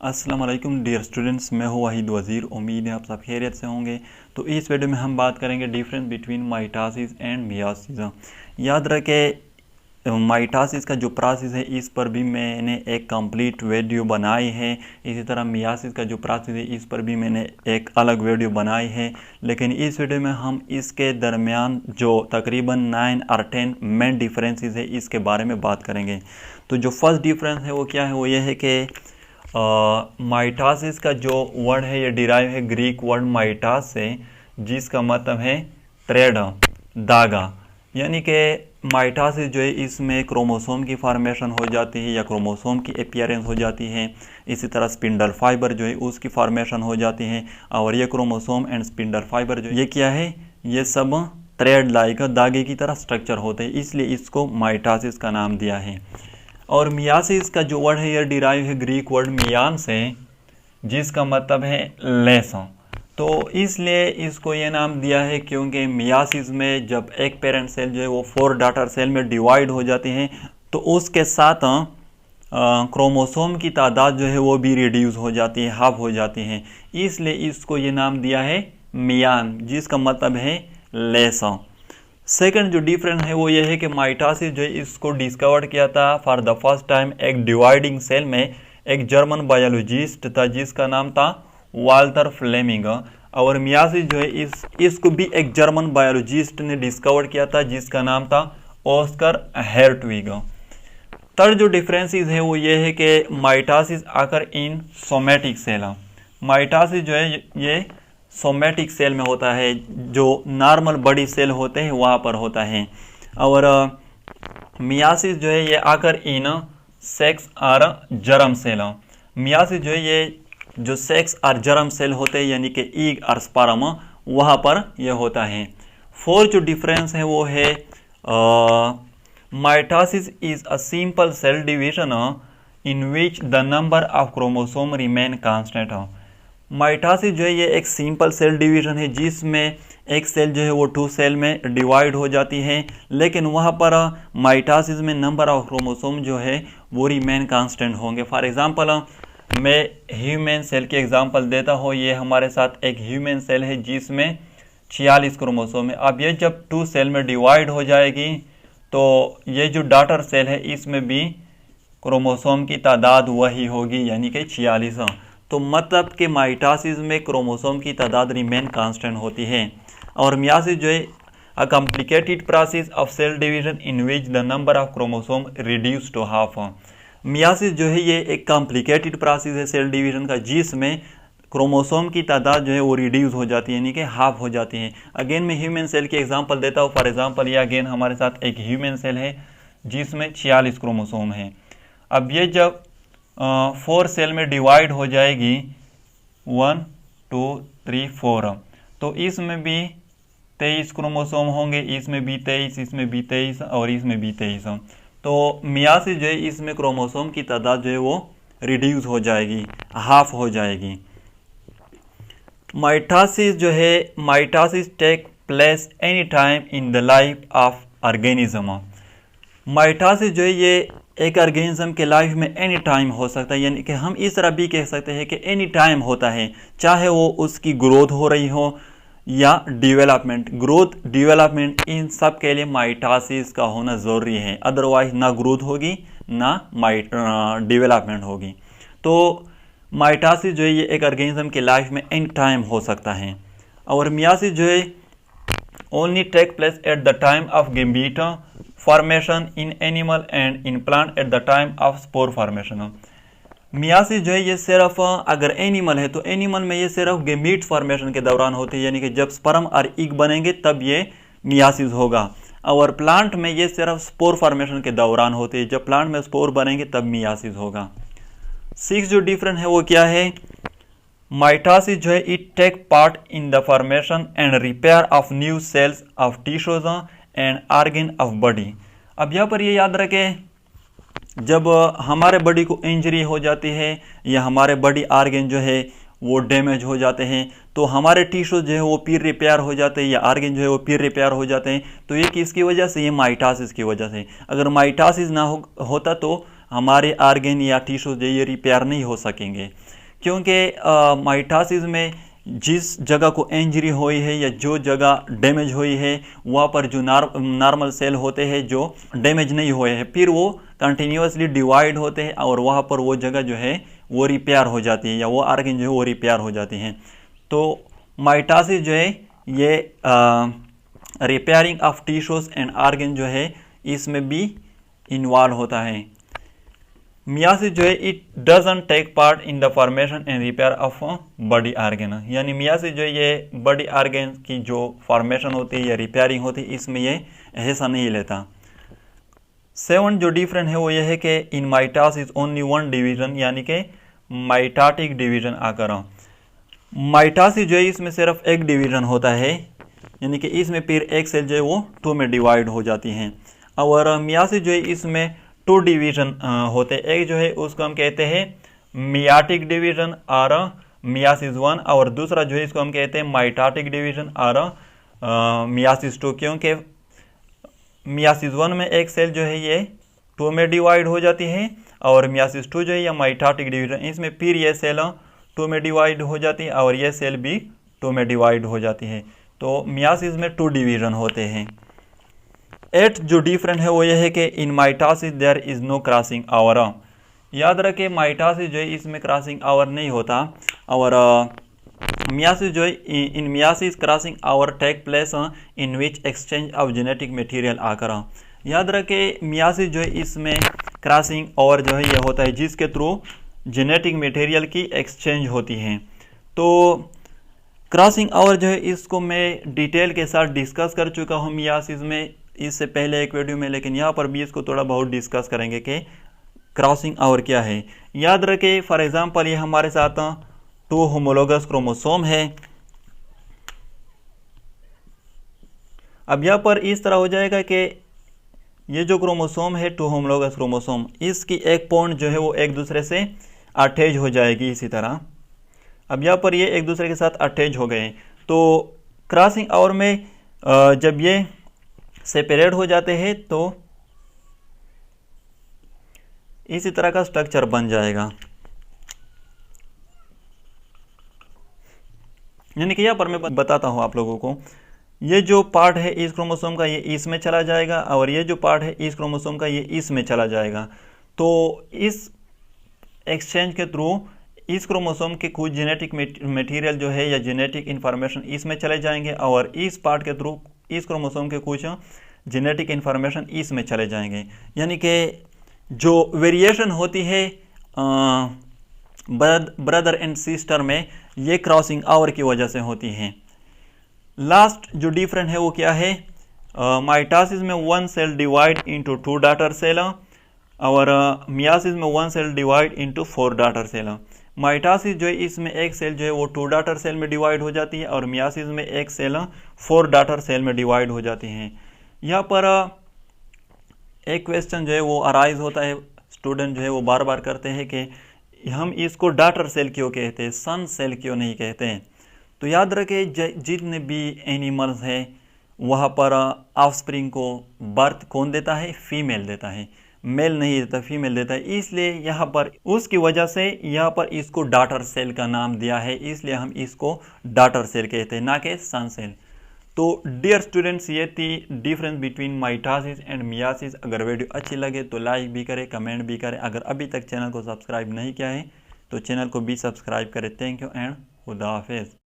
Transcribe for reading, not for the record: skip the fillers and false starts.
अस्सलाम वालेकुम dear students, मैं हूँ वाहिद वज़ीर। उम्मीद है आप सब खैरियत से होंगे। तो इस वीडियो में हम बात करेंगे difference between mitosis and meiosis. याद रखें माइटोसिस का जो प्रोसेस है इस पर भी मैंने एक कंप्लीट वीडियो बनाई है। इसी तरह मियोसिस का जो प्रोसेस है इस पर भी मैंने एक अलग वीडियो बनाई है। लेकिन इस वीडियो में हम इसके दरमियान जो तकरीबन 9 और 10 मेन डिफरेंसेस है इसके बारे में बात करेंगे। तो जो फर्स्ट डिफरेंस है वो क्या है, वो ये है कि माइटोसिस का जो वर्ड है ये डिराइव है ग्रीक वर्ड माइटास से, जिसका मतलब है थ्रेड, धागा। यानी कि माइटोसिस जो है इसमें क्रोमोसोम की फॉर्मेशन हो जाती है या क्रोमोसोम की अपीयरेंस हो जाती है। इसी तरह स्पिंडल फाइबर जो है उसकी फॉर्मेशन हो जाती है। और ये क्रोमोसोम एंड स्पिंडल फाइबर जो ये क्या है, ये सब थ्रेड लाइक धागे की तरह स्ट्रक्चर होते हैं, इसलिए इसको माइटोसिस का नाम दिया है। और मियोसिस का जो वर्ड है ये डिराइव है ग्रीक वर्ड मियान से, जिसका मतलब है लेस। तो इसलिए इसको ये नाम दिया है क्योंकि मियोसिस में जब एक पेरेंट सेल जो है वो 4 डॉटर सेल में डिवाइड हो जाती है तो उसके साथ क्रोमोसोम की तादाद जो है वो भी रिड्यूस हो जाती है, हाफ हो जाती है। इसलिए इसको ये नाम दिया है मियान, जिसका मतलब है लेस। सेकंड जो डिफरेंस है वो ये है कि माइटोसिस जो है इसको डिस्कवर किया था फॉर द फर्स्ट टाइम एक डिवाइडिंग सेल में एक जर्मन बायोलॉजिस्ट था जिसका नाम था वाल्टर फ्लेमिंग। और मियोसिस जो है इसको भी एक जर्मन बायोलॉजिस्ट ने डिस्कवर किया था जिसका नाम था ऑस्कर हर्टविग। थर्ड जो डिफरेंसेस है वो ये है कि माइटोसिस आकर इन सोमेटिक सेल। माइटोसिस जो है ये सोमेटिक सेल में होता है, जो नॉर्मल बड़ी सेल होते हैं वहाँ पर होता है। और मियोसिस जो है ये आकर इन सेक्स और जर्म सेल। मियोसिस जो है ये जो सेक्स और जर्म सेल होते हैं यानी कि ईग और स्पर्म वहाँ पर यह होता है। फोर्थ जो डिफरेंस है वो है mitosis is a simple cell division in which the number of chromosome remain constant. Mitosis जो है ये एक सिंपल सेल डिवीजन है जिसमें एक सेल जो है वो 2 सेल में डिवाइड हो जाती है, लेकिन वहाँ पर माइटोसिस में नंबर ऑफ क्रोमोसोम जो है वो रिमेन कांस्टेंट होंगे। फॉर एग्जांपल मैं ह्यूमन सेल की एग्जांपल देता हूँ। ये हमारे साथ एक ह्यूमन सेल है जिसमें 46 क्रोमोसोम है। अब ये जब 2 सेल में डिवाइड हो जाएगी तो ये जो डॉटर सेल है इसमें भी क्रोमोसोम की तादाद वही होगी यानी कि 46। तो मतलब कि माइटोसिस में क्रोमोसोम की तादाद रिमेन कांस्टेंट होती है। और मियोसिस जो है a complicated process of cell division in which the number of chromosome reduce to half. Meiosis जो है ये एक कॉम्प्लिकेटेड प्रोसेस है सेल डिवीजन का, जिसमें क्रोमोसोम की तादाद जो है वो रिड्यूस हो जाती है यानी कि हाफ हो जाती है। अगेन मैं ह्यूमन सेल की एग्जांपल देता हूँ। फॉर एग्जांपल ये अगेन हमारे साथ एक ह्यूमन सेल है जिसमें 46 क्रोमोसोम है। अब ये जब 4 सेल में डिवाइड हो जाएगी 1 2 3 4, तो इसमें भी 23 क्रोमोसोम होंगे, इसमें भी 23, इसमें भी 23 और इसमें भी 23। तो मियोसिस जो है इसमें क्रोमोसोम की तादाद जो है वो रिड्यूस हो जाएगी, हाफ हो जाएगी। माइटोसिस जो है mitosis take place any time in the life of organism. Mitosis जो है ये एक ऑर्गेनिज्म के लाइफ में एनी टाइम हो सकता है, यानी कि हम इस तरह भी कह सकते हैं कि एनी टाइम होता है, चाहे वो उसकी ग्रोथ हो रही हो या डेवलपमेंट। ग्रोथ डेवलपमेंट इन सब के लिए माइटोसिस का होना ज़रूरी है, अदरवाइज ना ग्रोथ होगी ना डेवलपमेंट होगी। तो माइटोसिस जो है ये एक ऑर्गेनिज्म के लाइफ में एनी टाइम हो सकता है। और मियोसिस जो है only take place at the time of gamete formation in animal and in plant at the time of spore formation. Meiosis जो है ये सिर्फ अगर एनिमल है तो एनिमल में ये सिर्फ गैमेट फॉर्मेशन के दौरान होती है, यानी कि जब स्पर्म और एग बनेंगे तब ये मियोसिस होगा। और प्लांट में ये सिर्फ स्पोर फॉर्मेशन के दौरान होती है, जब प्लांट में स्पोर बनेंगे तब मियोसिस होगा। 6 जो डिफरेंट है वो क्या है, माइटोसिस जो है it take part in the formation and repair of new cells of tissues and organ of body. अब यहाँ पर ये याद रखें, जब हमारे बॉडी को इंजरी हो जाती है या हमारे बॉडी ऑर्गन जो है वो डैमेज हो जाते हैं तो हमारे टिश्यू जो है वो फिर रिपेयर हो जाते हैं या ऑर्गन जो है वो फिर रिपेयर हो जाते हैं। तो ये किसकी वजह से, ये माइटोसिस की वजह से। अगर माइटोसिस ना होता तो हमारे ऑर्गन या टिश्यू जो ये रिपेयर नहीं हो सकेंगे। क्योंकि माइटोसिस में जिस जगह को इंजरी हुई है या जो जगह डैमेज हुई है वहाँ पर जो नॉर्मल सेल होते हैं जो डैमेज नहीं हुए हैं, फिर वो कंटिन्यूसली डिवाइड होते हैं और वहाँ पर वो जगह जो है वो रिपेयर हो जाती है या वो आर्गन जो है वो रिपेयर हो जाती हैं। तो माइटोसिस जो है ये repairing of tissues and organ जो है इसमें भी इन्वॉल्व होता है। मियासिस जो है it doesn't take part in the formation and repair of body organ, यानी मियासिस जो है ये बॉडी आर्गन की जो फॉर्मेशन होती है या रिपेयरिंग होती है इसमें ये हिस्सा नहीं लेता। 7 जो डिफरेंट है वो ये है कि in mitosis only one division, यानी कि माइटोटिक डिवीजन आकर माइटोसिस जो है इसमें सिर्फ एक डिवीजन होता है, यानी कि इसमें फिर एक सेल जो है वो 2 में डिवाइड हो जाती हैं। और मियासिस जो है इसमें 2 डिवीजन होते हैं, एक जो है उसको हम कहते हैं मियाटिक डिवीजन और मियासिस 1, और दूसरा जो है इसको हम कहते हैं माइटोटिक डिवीजन और मियासिस 2, क्योंकि मियासिस 1 में एक सेल जो है ये 2 में डिवाइड हो जाती है और मियासिस 2 जो है या माइटोटिक डिवीजन इसमें फिर ये सेल 2 में डिवाइड हो जाती है और ये सेल भी 2 में डिवाइड हो जाती है। तो मियासिस में 2 डिवीजन होते हैं। 8 जो डिफरेंट है वो ये है कि in mitosis there is no crossing over. याद रखें माइटोसिस जो है इसमें क्रॉसिंग ओवर नहीं होता, और मियासिस जो है in meiosis crossing over take place in which exchange of genetic material आकर। याद रखें मियासिस जो है इसमें क्रॉसिंग ओवर जो है ये होता है जिसके थ्रू जेनेटिक मटेरियल की एक्सचेंज होती है। तो क्रॉसिंग ओवर जो है इसको मैं डिटेल के साथ डिस्कस कर चुका हूँ मियासिस में इससे पहले एक वीडियो में, लेकिन यहाँ पर भी इसको थोड़ा बहुत डिस्कस करेंगे कि क्रॉसिंग ओवर क्या है। याद रखें फॉर एग्जांपल ये हमारे साथ 2 होमोलोगस क्रोमोसोम है। अब यहाँ पर इस तरह हो जाएगा कि ये जो क्रोमोसोम है 2 होमोलोगस क्रोमोसोम, इसकी एक पॉइंट जो है वो एक दूसरे से अटैच हो जाएगी इसी तरह। अब यहाँ पर ये एक दूसरे के साथ अटैच हो गए, तो क्रॉसिंग ओवर में जब ये सेपरेट हो जाते हैं तो इसी तरह का स्ट्रक्चर बन जाएगा। यानी कि यहाँ पर मैं बताता हूँ आप लोगों को, ये जो पार्ट है इस क्रोमोसोम का ये इसमें चला जाएगा और ये जो पार्ट है इस क्रोमोसोम का ये इसमें चला जाएगा। तो इस एक्सचेंज के थ्रू इस क्रोमोसोम के कुछ जेनेटिक मटेरियल जो है या जेनेटिक इंफॉर्मेशन इसमें चले जाएंगे और इस पार्ट के थ्रू इस क्रोमोसोम के कुछ जेनेटिक इंफॉर्मेशन इसमें चले जाएंगे। यानी कि जो वेरिएशन होती है ब्रदर एंड सिस्टर में ये क्रॉसिंग ओवर की वजह से होती है। लास्ट जो डिफरेंट है वो क्या है, माइटोसिस में 1 cell divide into 2 daughter cell और मियासिस में 1 cell divide into 4 daughter cell. Mitosis जो है इसमें एक सेल जो है वो 2 डॉटर सेल में डिवाइड हो जाती है और मियासिस में एक सेल 4 डॉटर सेल में डिवाइड हो जाती हैं। यहाँ पर एक क्वेश्चन जो है वो अराइज होता है, स्टूडेंट जो है वो बार बार करते हैं कि हम इसको डॉटर सेल क्यों कहते हैं, सन सेल क्यों नहीं कहते हैं। तो याद रखें जितने भी एनिमल्स हैं वहाँ पर ऑफस्प्रिंग को बर्थ कौन देता है, फीमेल देता है, मेल नहीं देता, फीमेल देता है। इसलिए यहाँ पर उसकी वजह से यहाँ पर इसको डॉटर सेल का नाम दिया है, इसलिए हम इसको डॉटर सेल कहते हैं ना कि सन सेल। तो डियर स्टूडेंट्स ये थी difference between mitosis and myiasis. अगर वीडियो अच्छी लगे तो लाइक भी करें, कमेंट भी करें। अगर अभी तक चैनल को सब्सक्राइब नहीं किया है तो चैनल को भी सब्सक्राइब करें। थैंक यू एंड खुदा हाफिज़।